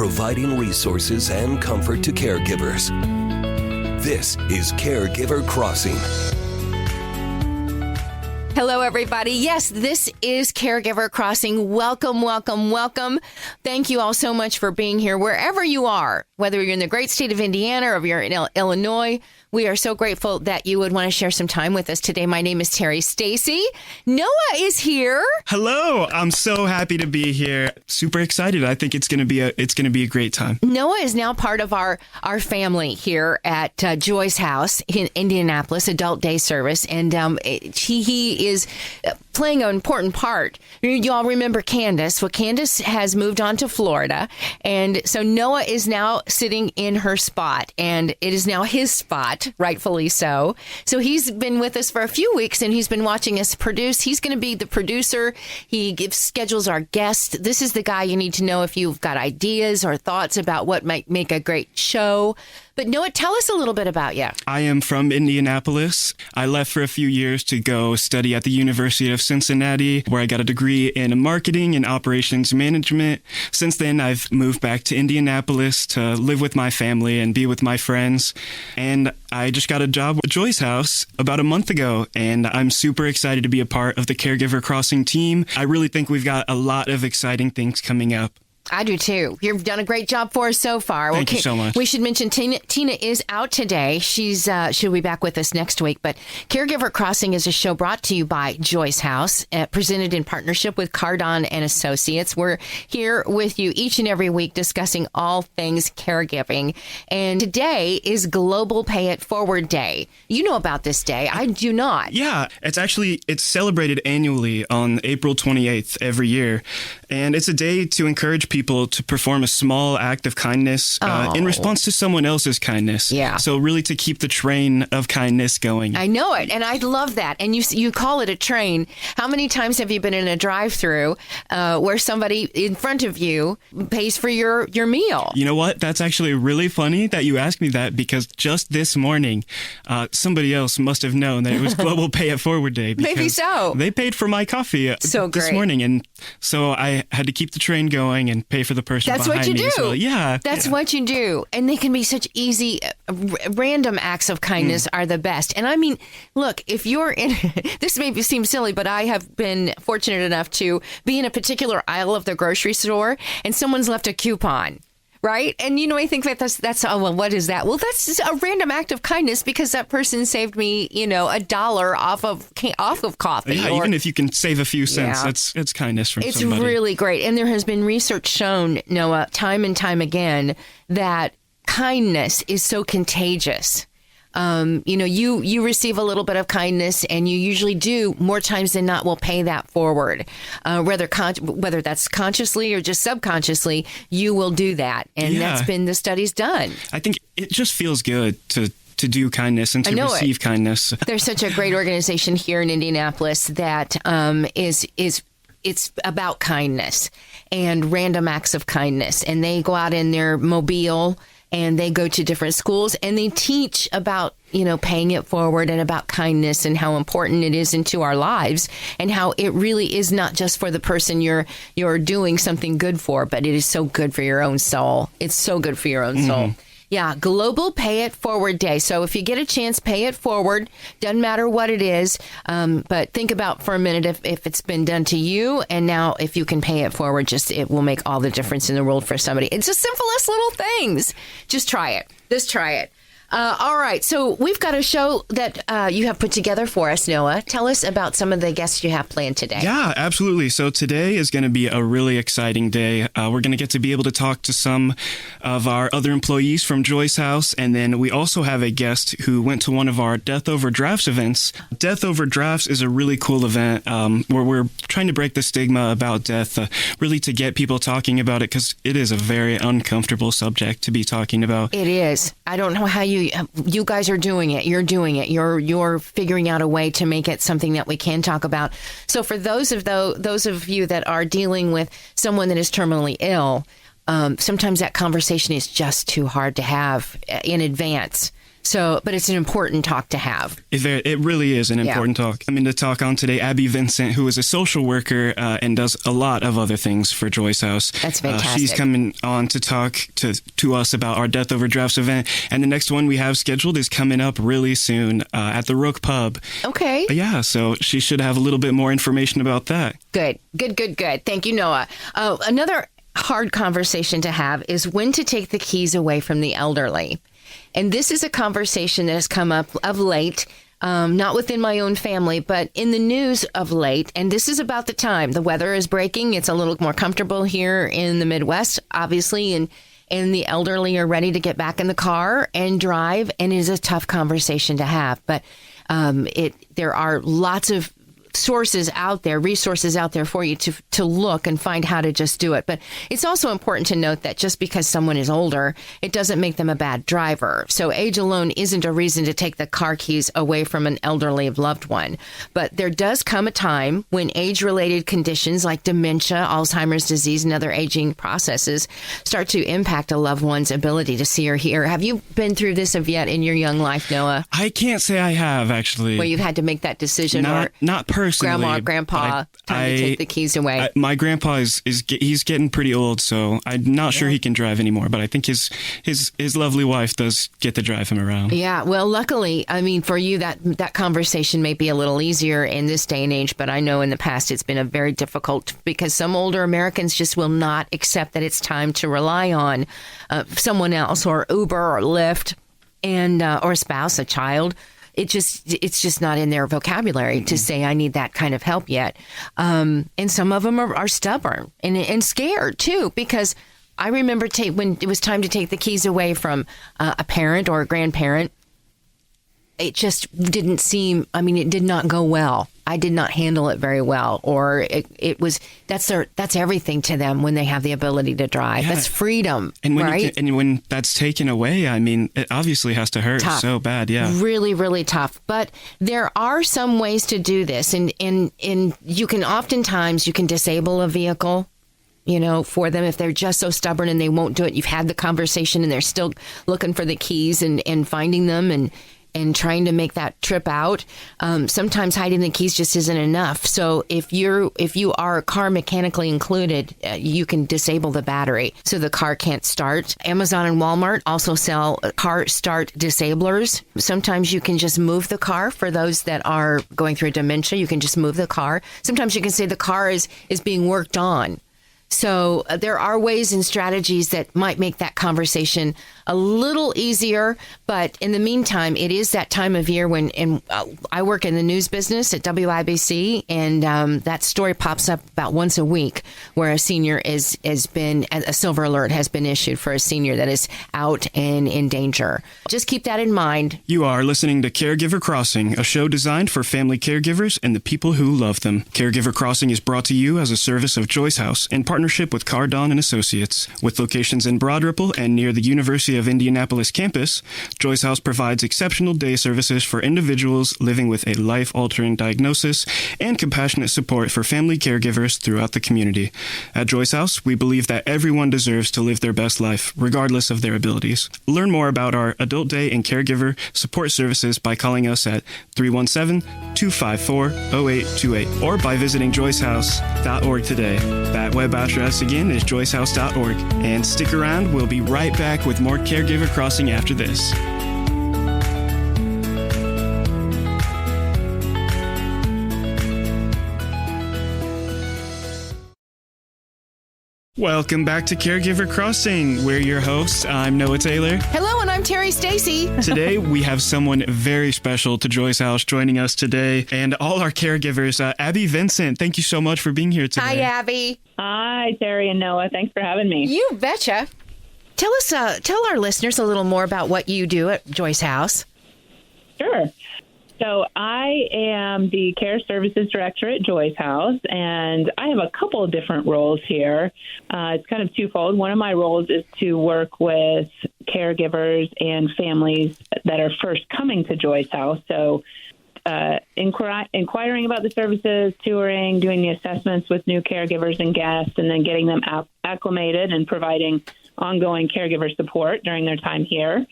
providing resources and comfort to caregivers. This is Caregiver Crossing. Hello, everybody. Yes, this is Caregiver Crossing. Welcome, welcome, welcome. Thank you all so much for being here wherever you are, whether you're in the great state of Indiana or if you're in Illinois. We are so grateful that you would want to share some time with us today. My name is Terry Stacy. Noah is here. Hello. I'm so happy to be here. Super excited. I think it's going to be a great time. Noah is now part of our family here at Joy's house in Indianapolis, Adult Day Service, and he is playing an important part. You all remember Candace. Well, Candace has moved on to Florida, and so Noah is now sitting in her spot, and it is now his spot, rightfully so. So he's been with us for a few weeks, and he's been watching us produce. He's going to be the producer. He schedules our guests. This is the guy you need to know if you've got ideas or thoughts about what might make a great show. But Noah, tell us a little bit about you. I am from Indianapolis. I left for a few years to go study at the University of Cincinnati, where I got a degree in marketing and operations management. Since then, I've moved back to Indianapolis to live with my family and be with my friends. And I just got a job with Joy's house about a month ago, and I'm super excited to be a part of the Caregiver Crossing team. I really think we've got a lot of exciting things coming up. I do too. You've done a great job for us so far. Thank you so much. We should mention Tina is out today. She'll be back with us next week. But Caregiver Crossing is a show brought to you by Joy's House, presented in partnership with Cardon and Associates. We're here with you each and every week discussing all things caregiving. And today is Global Pay It Forward Day. You know about this day. I do not. Yeah, it's celebrated annually on April 28th every year. And it's a day to encourage people to perform a small act of kindness in response to someone else's kindness. Yeah. So really to keep the train of kindness going. I know it. And I love that. And you call it a train. How many times have you been in a drive-through where somebody in front of you pays for your meal? You know what? That's actually really funny that you asked me that, because just this morning, somebody else must have known that it was Global Pay It Forward Day. Maybe so. They paid for my coffee this morning. And so I had to keep the train going and pay for the person behind me as well. Yeah. That's what you do. And they can be such easy, random acts of kindness are the best. And I mean, look, if you're in, this may seem silly, but I have been fortunate enough to be in a particular aisle of the grocery store and someone's left a coupon. Right. And, I think that's what is that? Well, that's just a random act of kindness because that person saved me, $1 off of coffee. Yeah, even if you can save a few cents, it's kindness from somebody. It's really great. And there has been research shown, Noah, time and time again, that kindness is so contagious. You receive a little bit of kindness, and you usually do more times than not will pay that forward. Whether that's consciously or just subconsciously, you will do that. And that's been the studies done. I think it just feels good to do kindness and to receive kindness. There's such a great organization here in Indianapolis that it's about kindness and random acts of kindness. And they go out in their mobile and they go to different schools and they teach about, paying it forward and about kindness and how important it is into our lives and how it really is not just for the person you're doing something good for, but it is so good for your own soul. It's so good for your own soul. Yeah, Global Pay It Forward Day. So if you get a chance, pay it forward. Doesn't matter what it is, but think about for a minute if it's been done to you, and now if you can pay it forward, it will make all the difference in the world for somebody. It's the simplest little things. Just try it. Just try it. All right. So we've got a show that you have put together for us, Noah. Tell us about some of the guests you have planned today. Yeah, absolutely. So today is going to be a really exciting day. We're going to get to be able to talk to some of our other employees from Joy's House. And then we also have a guest who went to one of our Death Over Drafts events. Death Over Drafts is a really cool event where we're trying to break the stigma about death, really to get people talking about it, because it is a very uncomfortable subject to be talking about. It is. I don't know how you guys are doing it. You're doing it. You're figuring out a way to make it something that we can talk about. So for those of you that are dealing with someone that is terminally ill, sometimes that conversation is just too hard to have in advance. So, but it's an important talk to have. It really is an important talk. I'm going to talk on today Abby Vincent, who is a social worker and does a lot of other things for Joyce House. That's fantastic. She's coming on to talk to us about our Death Over Drafts event. And the next one we have scheduled is coming up really soon at the Rook Pub. Okay. Yeah, so she should have a little bit more information about that. Good. Thank you, Noah. Another hard conversation to have is when to take the keys away from the elderly. And this is a conversation that has come up of late, not within my own family, but in the news of late. And this is about the time. The weather is breaking. It's a little more comfortable here in the Midwest, obviously, and the elderly are ready to get back in the car and drive. And it is a tough conversation to have. But there are lots of resources out there for you to look and find how to just do it. But it's also important to note that just because someone is older, it doesn't make them a bad driver. So age alone isn't a reason to take the car keys away from an elderly loved one. But there does come a time when age-related conditions like dementia, Alzheimer's disease, and other aging processes start to impact a loved one's ability to see or hear. Have you been through this yet in your young life, Noah? I can't say I have, actually. Where you've had to make that decision? Not personally. Grandma, grandpa, time to take the keys away. My grandpa he's getting pretty old, so I'm not sure he can drive anymore. But I think his lovely wife does get to drive him around. Yeah. Well, luckily, I mean, for you that conversation may be a little easier in this day and age. But I know in the past it's been a very difficult because some older Americans just will not accept that it's time to rely on someone else or Uber or Lyft and or a spouse, a child. It's just not in their vocabulary to say I need that kind of help yet. And some of them are stubborn and scared too, because I remember when it was time to take the keys away from a parent or a grandparent, it just didn't seem, it did not go well. I did not handle it very well, or that's everything to them when they have the ability to drive. Yeah. That's freedom, and when right? And when that's taken away, it obviously has to hurt so bad. Yeah, really, really tough. But there are some ways to do this, and you can oftentimes disable a vehicle, for them if they're just so stubborn and they won't do it. You've had the conversation and they're still looking for the keys and finding them and trying to make that trip out. Sometimes hiding the keys just isn't enough. So if you are car mechanically included, you can disable the battery so the car can't start. Amazon and Walmart also sell car start disablers. Sometimes you can just move the car for those that are going through dementia. You can just move the car. Sometimes you can say the car is being worked on. So there are ways and strategies that might make that conversation a little easier. But in the meantime, it is that time of year when I work in the news business at WIBC, and that story pops up about once a week where a senior a silver alert has been issued for a senior that is out and in danger. Just keep that in mind. You are listening to Caregiver Crossing, a show designed for family caregivers and the people who love them. Caregiver Crossing is brought to you as a service of Joyce House in partnership with Cardon and Associates. With locations in Broad Ripple and near the University of Indianapolis campus, Joyce House provides exceptional day services for individuals living with a life-altering diagnosis and compassionate support for family caregivers throughout the community. At Joyce House, we believe that everyone deserves to live their best life, regardless of their abilities. Learn more about our adult day and caregiver support services by calling us at 317-254-0828 or by visiting joycehouse.org today. That web address again is joycehouse.org. And stick around, we'll be right back with more Caregiver Crossing after this. Welcome back to Caregiver Crossing. We're your hosts. I'm Noah Taylor. Hello, and I'm Terry Stacy. Today, we have someone very special to Joyce House joining us today, and all our caregivers. Abby Vincent, thank you so much for being here today. Hi, Abby. Hi, Terry and Noah. Thanks for having me. You betcha. Tell our listeners a little more about what you do at Joyce House. Sure. So I am the Care Services Director at Joyce House, and I have a couple of different roles here. It's kind of twofold. One of my roles is to work with caregivers and families that are first coming to Joyce House. So inquiring about the services, touring, doing the assessments with new caregivers and guests, and then getting them acclimated and providing ongoing caregiver support during their time here.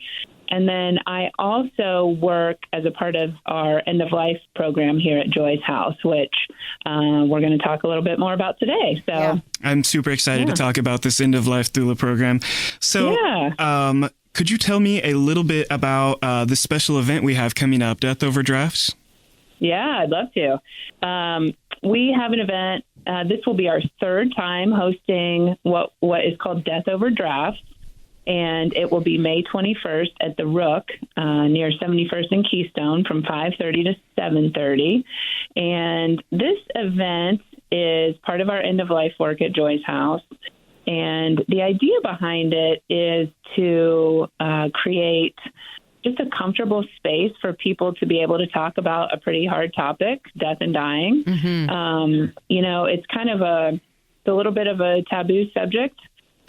And then I also work as a part of our end-of-life program here at Joy's House, which we're going to talk a little bit more about today. So Yeah. I'm super excited to talk about this end-of-life doula program. So could you tell me a little bit about the special event we have coming up, Death Over Drafts? Yeah, I'd love to. We have an event. This will be our third time hosting what is called Death Over Drafts. And it will be May 21st at the Rook near 71st and Keystone from 5:30 to 7:30. And this event is part of our end-of-life work at Joy's House. And the idea behind it is to create just a comfortable space for people to be able to talk about a pretty hard topic, death and dying. It's kind of a little bit of a taboo subject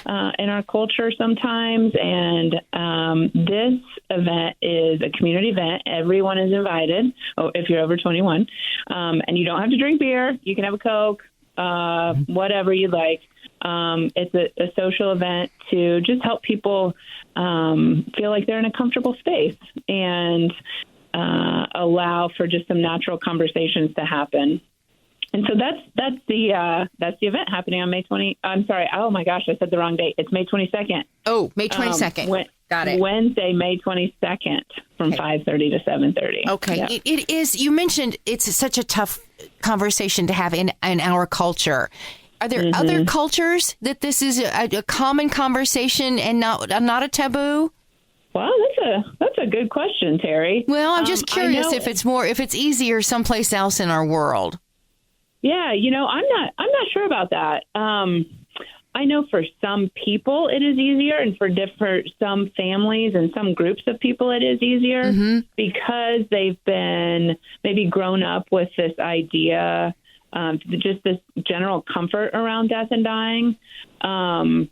in our culture sometimes. And this event is a community event. Everyone is invited, if you're over 21. And you don't have to drink beer. You can have a Coke, whatever you like. It's a social event to just help people feel like they're in a comfortable space and allow for just some natural conversations to happen. And so that's the event happening on May 20. I'm sorry. Oh my gosh, I said the wrong date. It's May 22nd. Oh, May 22nd. Got it. Wednesday, May 22nd from 5:30 to 7:30. Okay. Yeah. It is. You mentioned it's such a tough conversation to have in our culture. Are there other cultures that this is a common conversation and not a taboo? Well, that's a good question, Terry. Well, I'm just curious if it's easier someplace else in our world. Yeah, I'm not sure about that. I know for some people it is easier, and for some families and some groups of people it is easier because they've been maybe grown up with this idea, just this general comfort around death and dying. And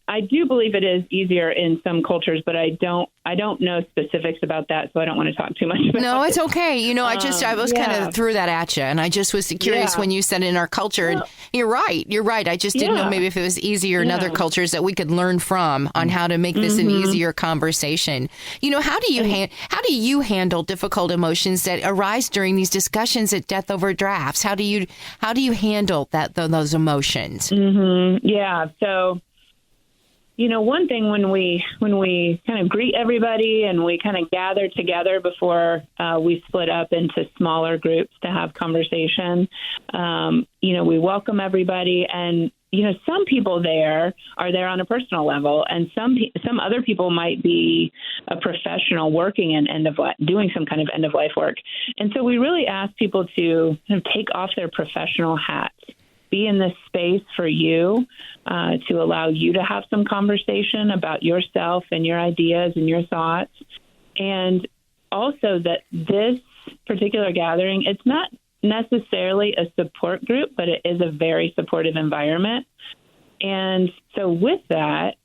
I do believe it is easier in some cultures, but I don't know specifics about that, so I don't want to talk too much about it. No, it's okay. I was kind of threw that at you, and I just was curious when you said in our culture, and you're right. I just didn't know maybe if it was easier in other cultures that we could learn from on how to make this an easier conversation. How do you handle difficult emotions that arise during these discussions at Death Over Drafts? How do you handle those emotions? Yeah. So, one thing when we kind of greet everybody and we kind of gather together before we split up into smaller groups to have conversation, we welcome everybody. And, some people there are there on a personal level, and some other people might be a professional working in doing some kind of end of life work. And so we really ask people to kind of take off their professional hats, be in this space for you, to allow you to have some conversation about yourself and your ideas and your thoughts. And also that this particular gathering, it's not necessarily a support group, but it is a very supportive environment. And so with that,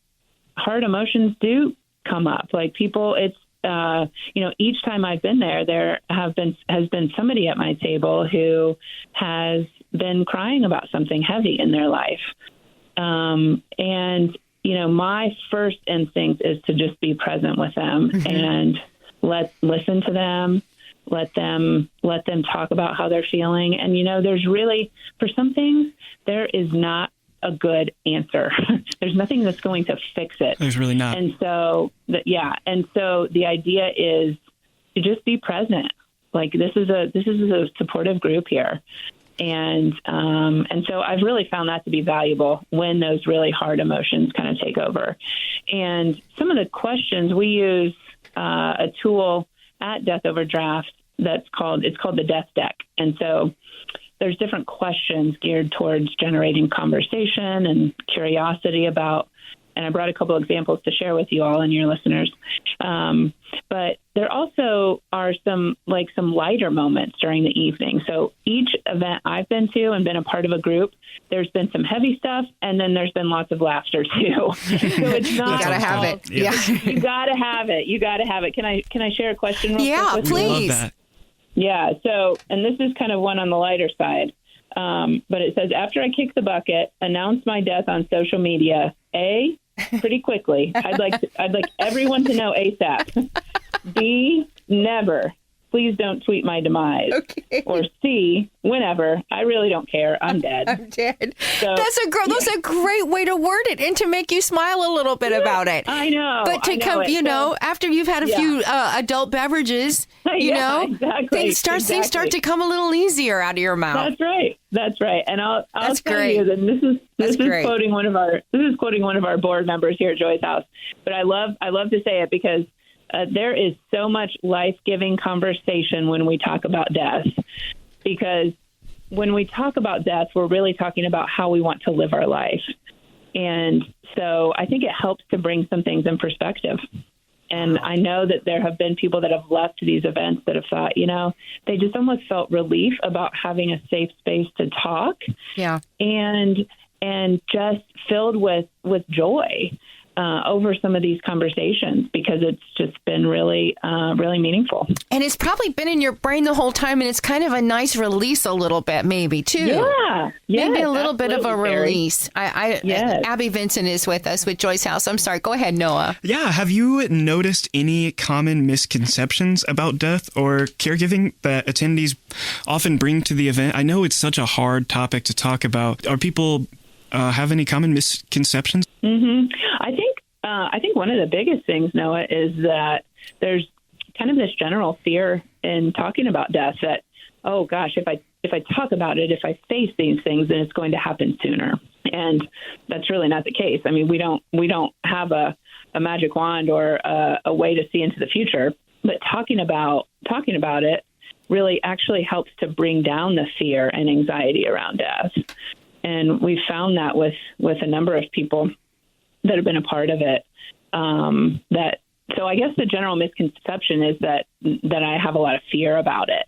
hard emotions do come up. Like people, it's, each time I've been there has been somebody at my table who has been crying about something heavy in their life. And my first instinct is to just be present with them and listen to them, let them talk about how they're feeling. And, there's really, for some things, there is not a good answer. There's nothing that's going to fix it. There's really not. And so, the idea is to just be present. Like this is a supportive group here. And so I've really found that to be valuable when those really hard emotions kind of take over. And some of the questions, we use a tool at Death Over Draft it's called the Death Deck. And so there's different questions geared towards generating conversation and curiosity about, and I brought a couple examples to share with you all and your listeners. But there also are some lighter moments during the evening. So each event I've been to and been a part of a group, there's been some heavy stuff, and then there's been lots of laughter too. So it's not. You gotta have it. Yeah. You gotta have it. You gotta have it. Can I share a question real quick with you? Please. Love that. Yeah. So, and this is kind of one on the lighter side. But it says, after I kick the bucket, announce my death on social media, A, pretty quickly. I'd like everyone to know ASAP. B, never. Please don't tweet my demise. Okay. Or C, whenever. I really don't care. I'm dead. I'm dead. So, that's a great way to word it and to make you smile a little bit about it. I know. But to come, after you've had a few adult beverages, exactly. things start to come a little easier out of your mouth. That's right. And I'll tell great. you that this is great. quoting one of our board members here at Joy's House. But I love to say it because there is so much life-giving conversation when we talk about death, because when we talk about death, we're really talking about how we want to live our life. And so I think it helps to bring some things in perspective. And I know that there have been people that have left these events that have thought, they just almost felt relief about having a safe space to talk. Yeah. And just filled with joy over some of these conversations, because it's just been really, really meaningful. And it's probably been in your brain the whole time, and it's kind of a nice release a little bit, maybe, too. Yeah. Maybe a little bit of a release. Yes. Abby Vincent is with us with Joy's House. I'm sorry. Go ahead, Noah. Yeah. Have you noticed any common misconceptions about death or caregiving that attendees often bring to the event? I know it's such a hard topic to talk about. Are people have any common misconceptions? Mm-hmm. I think one of the biggest things, Noah, is that there's kind of this general fear in talking about death that, oh gosh, if I talk about it, if I face these things, then it's going to happen sooner. And that's really not the case. I mean, we don't have a magic wand or a way to see into the future, but talking about it really actually helps to bring down the fear and anxiety around death. And we found that with a number of people that have been a part of it. So I guess the general misconception is that I have a lot of fear about it.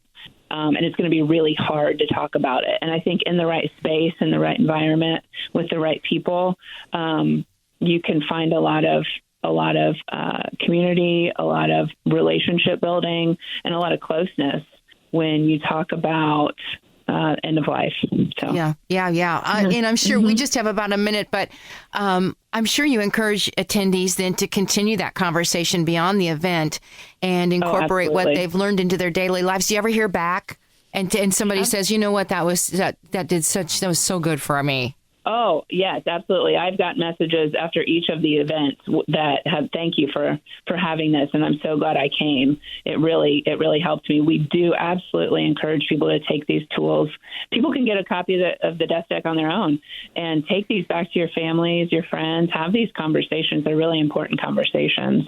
And it's going to be really hard to talk about it. And I think in the right space, in the right environment, with the right people, you can find a lot of community, a lot of relationship building, and a lot of closeness when you talk about end of life. So. Yeah. And I'm sure we just have about a minute, but I'm sure you encourage attendees then to continue that conversation beyond the event and incorporate what they've learned into their daily lives. Do you ever hear back and somebody says, you know what, that was so good for me? Oh, yes, absolutely. I've got messages after each of the events that have thank you for having this, and I'm so glad I came. It really helped me. We do absolutely encourage people to take these tools. People can get a copy of the Death Deck on their own and take these back to your families, your friends, have these conversations. They're really important conversations.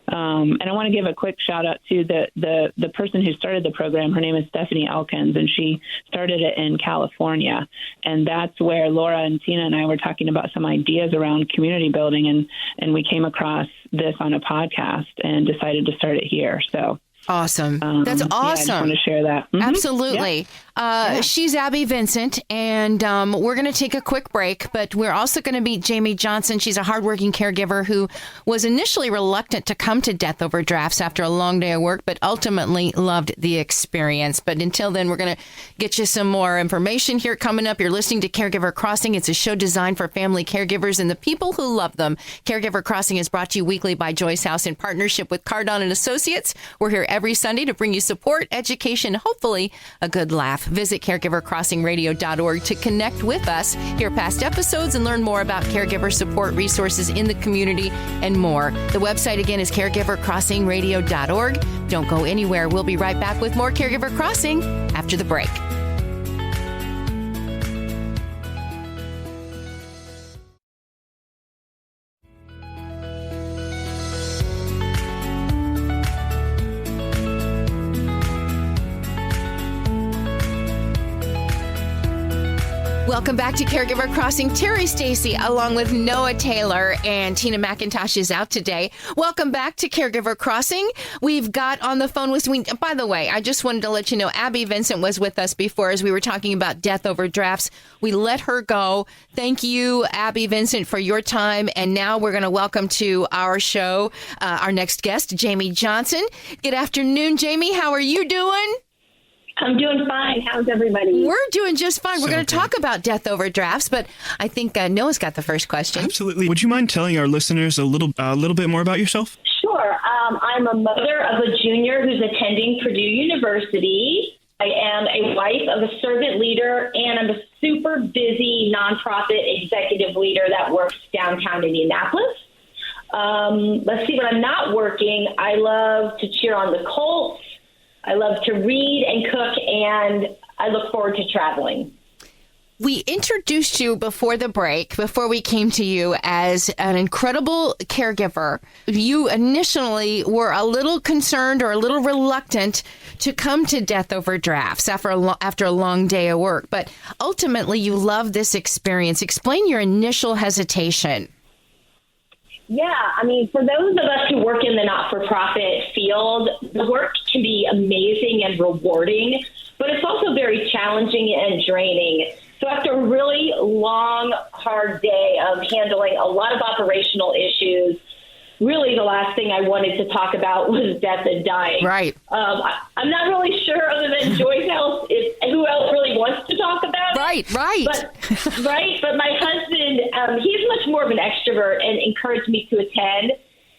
And I want to give a quick shout out to the person who started the program. Her name is Stephanie Elkins, and she started it in California. And that's where Laura and Tina and I were talking about some ideas around community building. And we came across this on a podcast and decided to start it here. So. Awesome. That's awesome. Yeah, I just want to share that. Mm-hmm. Absolutely. Yeah. She's Abby Vincent, and we're going to take a quick break, but we're also going to meet Jamie Johnson. She's a hardworking caregiver who was initially reluctant to come to Death Over Drafts after a long day of work, but ultimately loved the experience. But until then, we're going to get you some more information here coming up. You're listening to Caregiver Crossing. It's a show designed for family caregivers and the people who love them. Caregiver Crossing is brought to you weekly by Joy's House in partnership with Cardon and Associates. We're here every Sunday to bring you support, education, hopefully a good laugh. Visit caregivercrossingradio.org to connect with us, hear past episodes, and learn more about caregiver support resources in the community and more. The website again is caregivercrossingradio.org. Don't go anywhere. We'll be right back with more Caregiver Crossing after the break. Welcome back to Caregiver Crossing. Terry Stacy, along with Noah Taylor, and Tina McIntosh is out today. Welcome back to Caregiver Crossing. We've got on the phone with me. By the way, I just wanted to let you know, Abby Vincent was with us before as we were talking about Death Over Drafts. We let her go. Thank you, Abby Vincent, for your time. And now we're going to welcome to our show our next guest, Jamie Johnson. Good afternoon, Jamie. How are you doing? I'm doing fine. How's everybody? We're doing just fine. We're going to talk about death overdrafts, but I think Noah's got the first question. Absolutely. Would you mind telling our listeners a little bit more about yourself? Sure. I'm a mother of a junior who's attending Purdue University. I am a wife of a servant leader, and I'm a super busy nonprofit executive leader that works downtown Indianapolis. Let's see, when I'm not working, I love to cheer on the Colts. I love to read and cook, and I look forward to traveling. We introduced you before the break, before we came to you, as an incredible caregiver. You initially were a little concerned or a little reluctant to come to Death Over Drafts after a long day of work, but ultimately you love this experience. Explain your initial hesitation. Yeah, I mean, for those of us who work in the not-for-profit field, the work can be amazing and rewarding, but it's also very challenging and draining. So after a really long, hard day of handling a lot of operational issues, really the last thing I wanted to talk about was death and dying. Right. I'm not really sure, other than Joyce else, who else really wants to talk about it. Right. But my husband, he's much more of an extrovert and encouraged me to attend.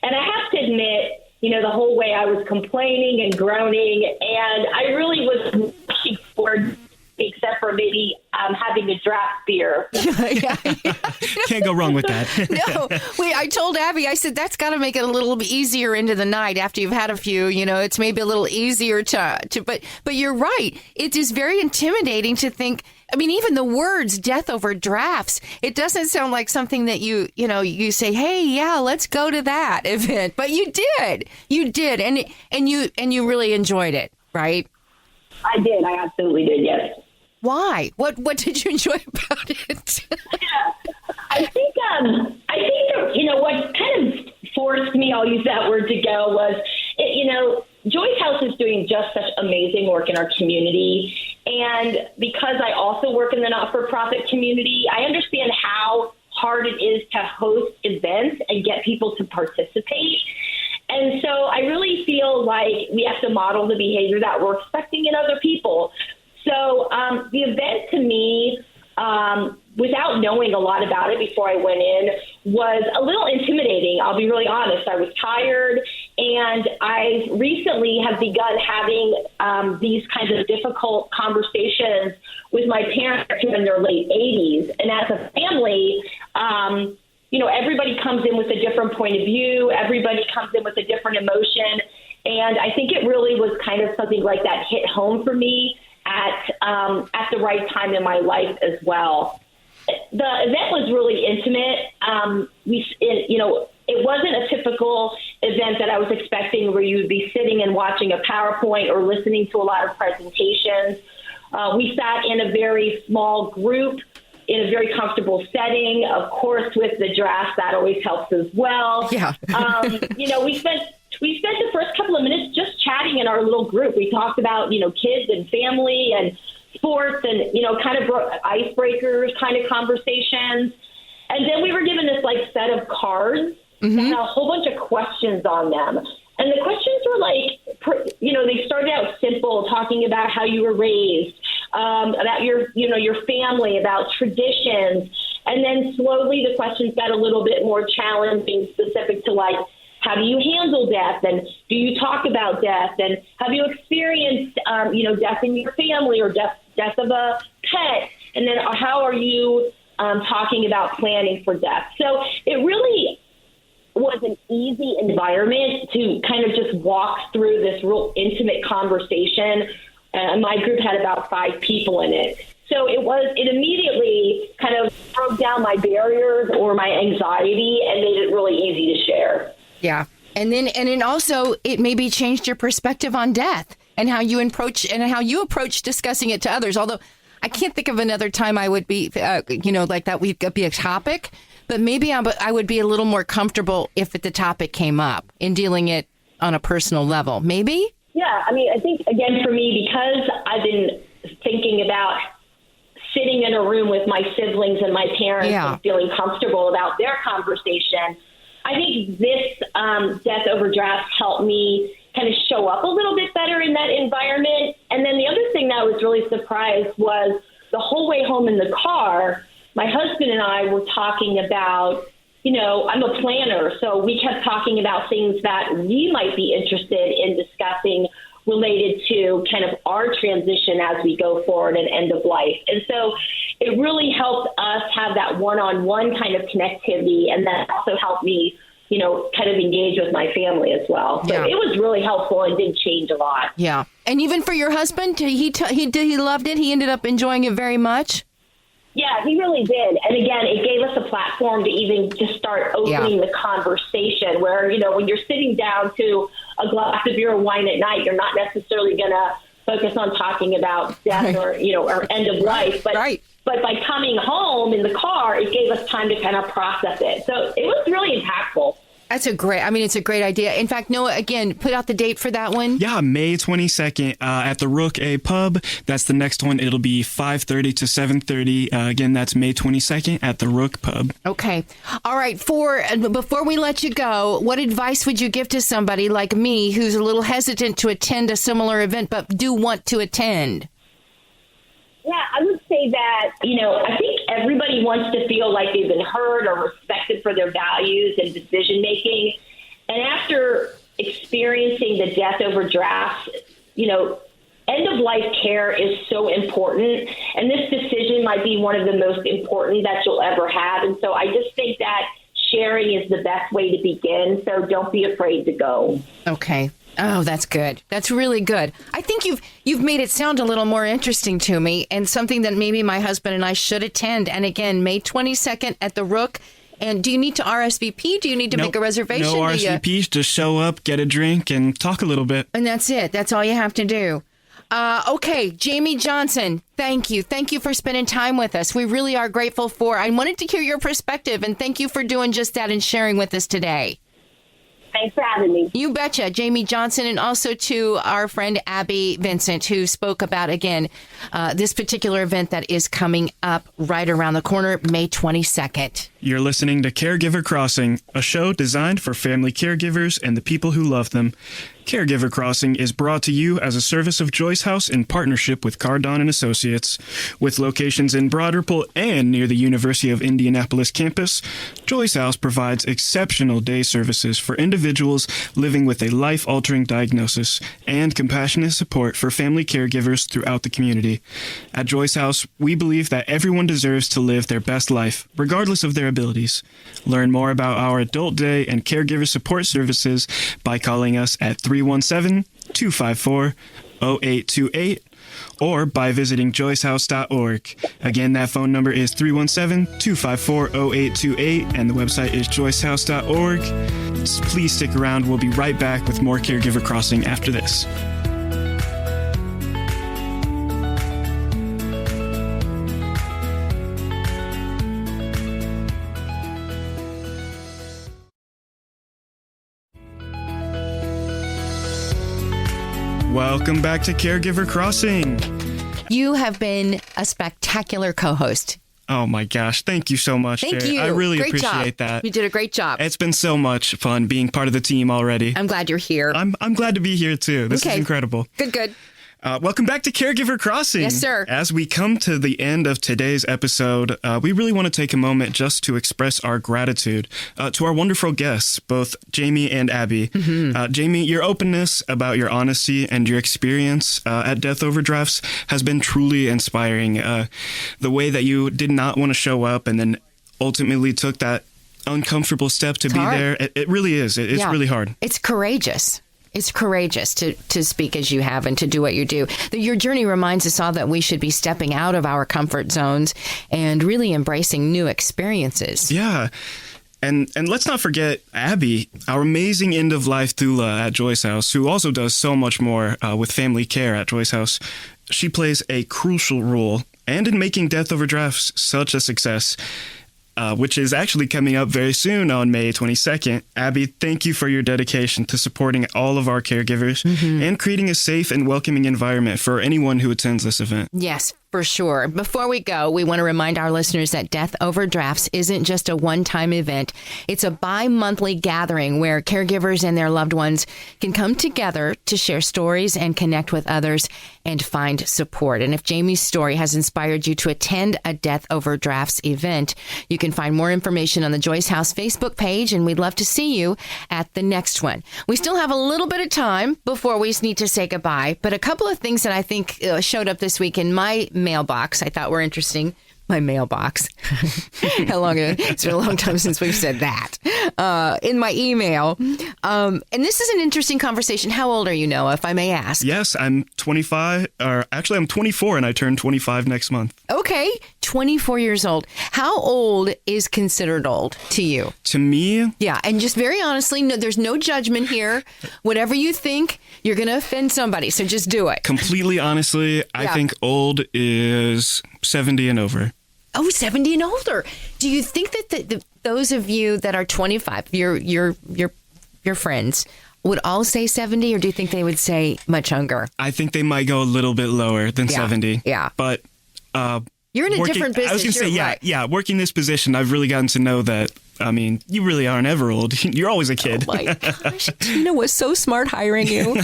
And I have to admit, the whole way I was complaining and groaning, and I really was looking forward, except for maybe having a draft beer. Can't go wrong with that. No, I told Abby, I said, that's got to make it a little bit easier into the night after you've had a few, it's maybe a little easier but you're right. It is very intimidating to think, even the words death over drafts, it doesn't sound like something that you say, hey, yeah, let's go to that event. But you did. And you really enjoyed it, right? I did. I absolutely did. Yes. Why? What did you enjoy about it? I think that, what kind of forced me, I'll use that word to go, was, Joyce House is doing just such amazing work in our community. And because I also work in the not-for-profit community, I understand how hard it is to host events and get people to participate. And so I really feel like we have to model the behavior that we're expecting in other people. So the event to me, without knowing a lot about it before I went in, was a little intimidating. I'll be really honest. I was tired, and I recently have begun having these kinds of difficult conversations with my parents who are in their late 80s. And as a family, everybody comes in with a different point of view. Everybody comes in with a different emotion. And I think it really was kind of something like that hit home for me at the right time in my life as well. The event was really intimate. It wasn't a typical event that I was expecting where you would be sitting and watching a PowerPoint or listening to a lot of presentations. We sat in a very small group in a very comfortable setting. Of course, with the draft, that always helps as well. Yeah. We spent the first couple of minutes just chatting in our little group. We talked about, kids and family and sports and, kind of icebreakers kind of conversations. And then we were given this set of cards that had a whole bunch of questions on them. And the questions were they started out simple, talking about how you were raised, about your family, about traditions. And then slowly the questions got a little bit more challenging, specific to how do you handle death, and do you talk about death, and have you experienced, death in your family or death of a pet, and then how are you talking about planning for death? So it really was an easy environment to kind of just walk through this real intimate conversation. My group had about 5 people in it. So it immediately kind of broke down my barriers or my anxiety and made it really easy to share. Yeah. And then also it maybe changed your perspective on death and how you approach discussing it to others. Although I can't think of another time I would be, like that would be a topic, but maybe I would be a little more comfortable if the topic came up in dealing it on a personal level. Maybe? Yeah. I think, again, for me, because I've been thinking about sitting in a room with my siblings and my parents and feeling comfortable about their conversation, I think this death overdraft helped me kind of show up a little bit better in that environment. And then the other thing that I was really surprised was the whole way home in the car, my husband and I were talking about, I'm a planner, so we kept talking about things that we might be interested in discussing related to kind of our transition as we go forward and end of life. And so it really helped us have that one-on-one kind of connectivity, and that also helped me, kind of engage with my family as well. So It was really helpful and did change a lot. Yeah. And even for your husband, he loved it? He ended up enjoying it very much? Yeah, he really did. And again, it gave us a platform to even just start opening the conversation where, when you're sitting down to a glass of beer or wine at night, you're not necessarily going to focus on talking about death or end of life. But by coming home in the car, it gave us time to kind of process it. So it was really impactful. It's a great idea. In fact, Noah, again, put out the date for that one. Yeah, May 22nd at the Rook A Pub. That's the next one. It'll be 5:30 to 7:30. Again, that's May 22nd at the Rook Pub. Okay. All right. Before we let you go, what advice would you give to somebody like me who's a little hesitant to attend a similar event but do want to attend? Yeah, I would say that, I think everybody wants to feel like they've been heard or respected for their values and decision making. And after experiencing the death over drafts, end of life care is so important. And this decision might be one of the most important that you'll ever have. And so I just think that sharing is the best way to begin. So don't be afraid to go. Okay. Oh, that's good. That's really good. I think you've made it sound a little more interesting to me, and something that maybe my husband and I should attend. And again, May 22nd at the Rook. And do you need to RSVP? Do you need to make a reservation? No RSVPs. Just show up, get a drink, and talk a little bit. And that's it. That's all you have to do. Okay, Jamie Johnson, thank you. Thank you for spending time with us. We really are grateful I wanted to hear your perspective, and thank you for doing just that and sharing with us today. Thanks for having me. You betcha, Jamie Johnson, and also to our friend Abby Vincent, who spoke about, again, this particular event that is coming up right around the corner, May 22nd. You're listening to Caregiver Crossing, a show designed for family caregivers and the people who love them. Caregiver Crossing is brought to you as a service of Joyce House in partnership with Cardon and Associates. With locations in Broad Ripple and near the University of Indianapolis campus, Joyce House provides exceptional day services for individuals living with a life-altering diagnosis and compassionate support for family caregivers throughout the community. At Joyce House, we believe that everyone deserves to live their best life, regardless of their abilities. Learn more about our adult day and caregiver support services by calling us at 317-254-0828 or by visiting joycehouse.org. Again, that phone number is 317-254-0828 and the website is joycehouse.org. Please stick around. We'll be right back with more Caregiver Crossing after this. Welcome back to Caregiver Crossing. You have been a spectacular co-host. Oh my gosh, thank you so much. Thank Jerry. you. I really Great appreciate job. that. You did a great job. It's been so much fun being part of the team already. I'm glad you're here. I'm glad to be here too. This is incredible. Good. Welcome back to Caregiver Crossing. Yes, sir. As we come to the end of today's episode, we really want to take a moment just to express our gratitude to our wonderful guests, both Jamie and Abby. Mm-hmm. Jamie, your openness about your honesty and your experience at Death Overdrafts has been truly inspiring. The way that you did not want to show up and then ultimately took that uncomfortable step to be there, it really is. It's really hard. It's courageous. It's courageous to speak as you have and to do what you do. Your journey reminds us all that we should be stepping out of our comfort zones and really embracing new experiences. Yeah. And let's not forget Abby, our amazing end-of-life doula at Joyce House, who also does so much more with family care at Joyce House. She plays a crucial role and in making Death Overdrafts such a success. Which is actually coming up very soon on May 22nd. Abby, thank you for your dedication to supporting all of our caregivers and creating a safe and welcoming environment for anyone who attends this event. Yes, For sure. Before we go, we want to remind our listeners that Death Over Drafts isn't just a one-time event. It's a bi-monthly gathering where caregivers and their loved ones can come together to share stories and connect with others and find support. And if Jamie's story has inspired you to attend a Death Over Drafts event, you can find more information on the Joyce House Facebook page, and we'd love to see you at the next one. We still have a little bit of time before we need to say goodbye, but a couple of things that I think showed up this week in my mailbox I thought were interesting. My mailbox. How long? It's been a long time since we've said that. In my email. And this is an interesting conversation. How old are you, Noah, if I may ask? Yes, I'm 25, or actually I'm 24 and I turn 25 next month. Okay, 24 years old. How old is considered old to you? To me? Yeah, and just very honestly, no, there's no judgment here. Whatever you think, you're going to offend somebody, so just do it. Completely honestly, I think old is 70 and over. Oh, 70 and older. Do you think that those of you that are 25, your friends, would all say 70, or do you think they would say much younger? I think they might go a little bit lower than 70. Yeah. But you're in a different business. I was going to say, working this position, I've really gotten to know that, I mean, you really aren't ever old. You're always a kid. Oh my gosh. Tina was so smart hiring you. Tina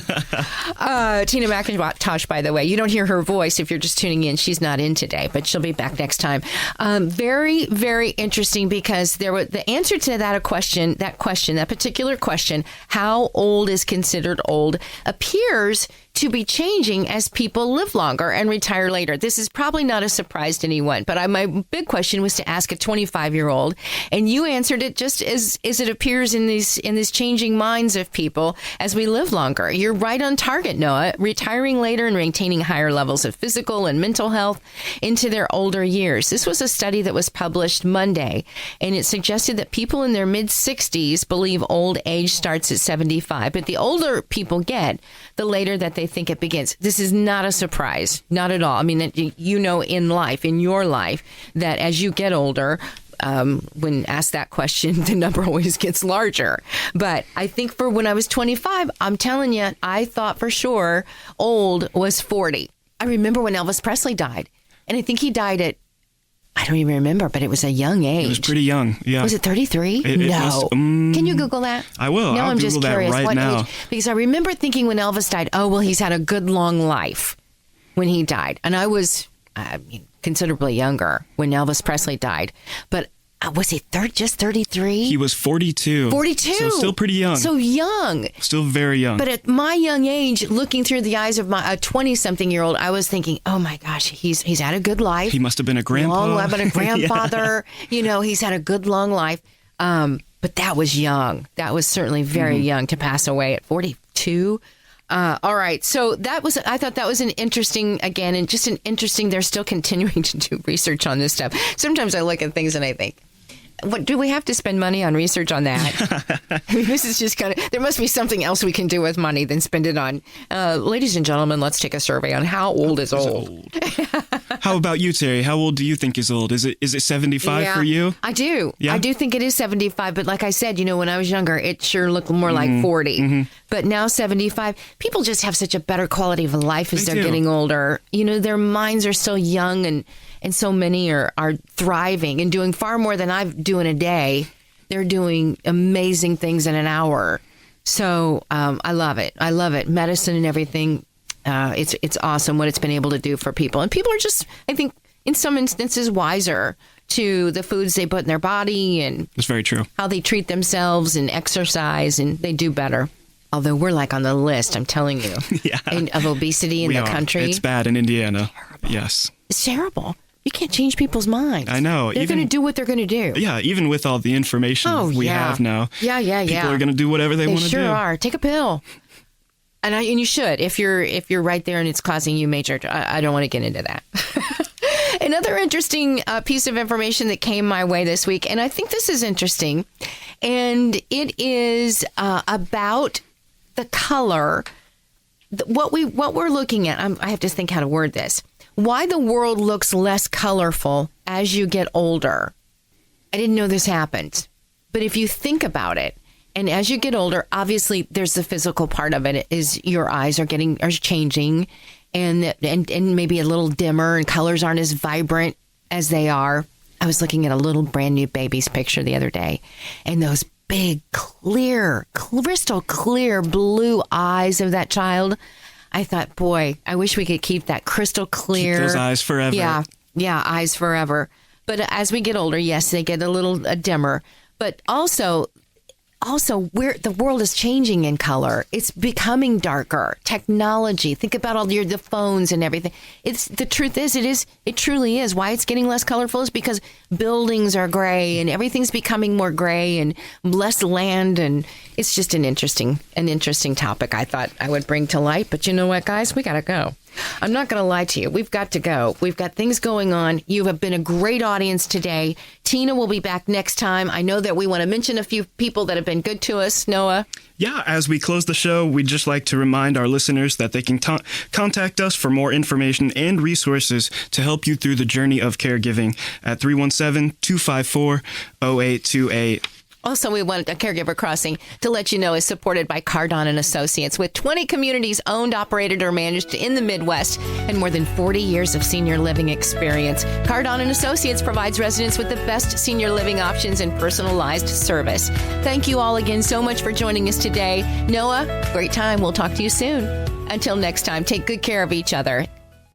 McIntosh, by the way, you don't hear her voice if you're just tuning in. She's not in today, but she'll be back next time. Very, very interesting, because there was the answer to that particular question, how old is considered old, appears to be changing as people live longer and retire later. This is probably not a surprise to anyone, but my big question was to ask a 25-year-old, and you answered it just as it appears in these changing minds of people as we live longer. You're right on target, Noah. Retiring later and maintaining higher levels of physical and mental health into their older years. This was a study that was published Monday, and it suggested that people in their mid-60s believe old age starts at 75, but the older people get, the later that they think it begins. This is not a surprise, not at all. I mean, you know, in your life, that as you get older, when asked that question, the number always gets larger. But I think for when I was 25, I'm telling you, I thought for sure old was 40. I remember when Elvis Presley died, and I think he died at, I don't even remember, but it was a young age. It was pretty young, yeah. Was it 33? No. Can you Google that? I will. No, I'll I'm Google just that curious right what now. age. Because I remember thinking when Elvis died, oh, well, he's had a good long life when he died. And I was considerably younger when Elvis Presley died. But was he just 33? He was 42. 42? So still pretty young. So young. Still very young. But at my young age, looking through the eyes of a 20-something-year-old, I was thinking, oh, my gosh, he's had a good life. He must have been a grandpa. Long life, but a grandfather. Yeah. You know, he's had a good long life. But that was young. That was certainly very young to pass away at 42. All right. So I thought that was an interesting, again, and just an interesting, they're still continuing to do research on this stuff. Sometimes I look at things and I think, what do we have to spend money on research on that? I mean, this is just there must be something else we can do with money than spend it on. Ladies and gentlemen, let's take a survey on how old is old. How about you, Terry? How old do you think is old? Is it 75 for you? I do. Yeah? I do think it is 75. But like I said, when I was younger, it sure looked more like 40. But now 75, people just have such a better quality of life as they're getting older. Their minds are still young, and so many are thriving and doing far more than I do in a day. They're doing amazing things in an hour. So I love it. I love it. Medicine and everything. It's awesome what it's been able to do for people. And people are just, I think, in some instances, wiser to the foods they put in their body and that's very true. How they treat themselves and exercise, and they do better. Although we're like on the list, I'm telling you, of obesity in the country. It's bad in Indiana. Terrible. Yes. It's terrible. You can't change people's minds. I know. They're going to do what they're going to do. Yeah, even with all the information we have now. Yeah. People are going to do whatever they want to do. They sure are. Take a pill. And you should if you're right there and it's causing you major. I don't want to get into that. Another interesting piece of information that came my way this week, and I think this is interesting, and it is about the color. What we're looking at. I have to think how to word this. Why the world looks less colorful as you get older. I didn't know this happened, but if you think about it. And as you get older, obviously, there's the physical part of it. Is your eyes are changing, and maybe a little dimmer and colors aren't as vibrant as they are. I was looking at a little brand new baby's picture the other day, and those big, clear, crystal clear blue eyes of that child. I thought, boy, I wish we could keep that crystal clear. Keep those eyes forever. Yeah, eyes forever. But as we get older, yes, they get a little dimmer. But also where the world is changing in color. It's becoming darker. Technology. Think about all the phones and everything. The truth is, it truly is. Why it's getting less colorful is because buildings are gray and everything's becoming more gray and less land, and it's just an interesting topic I thought I would bring to light. But you know what, guys? We gotta go. I'm not going to lie to you. We've got to go. We've got things going on. You have been a great audience today. Tina will be back next time. I know that we want to mention a few people that have been good to us. Noah? Yeah, as we close the show, we'd just like to remind our listeners that they can contact us for more information and resources to help you through the journey of caregiving at 317-254-0828. Also, we want a Caregiver Crossing to let you know is supported by Cardon and Associates, with 20 communities owned, operated, or managed in the Midwest and more than 40 years of senior living experience. Cardon and Associates provides residents with the best senior living options and personalized service. Thank you all again so much for joining us today. Noah, great time. We'll talk to you soon. Until next time, take good care of each other.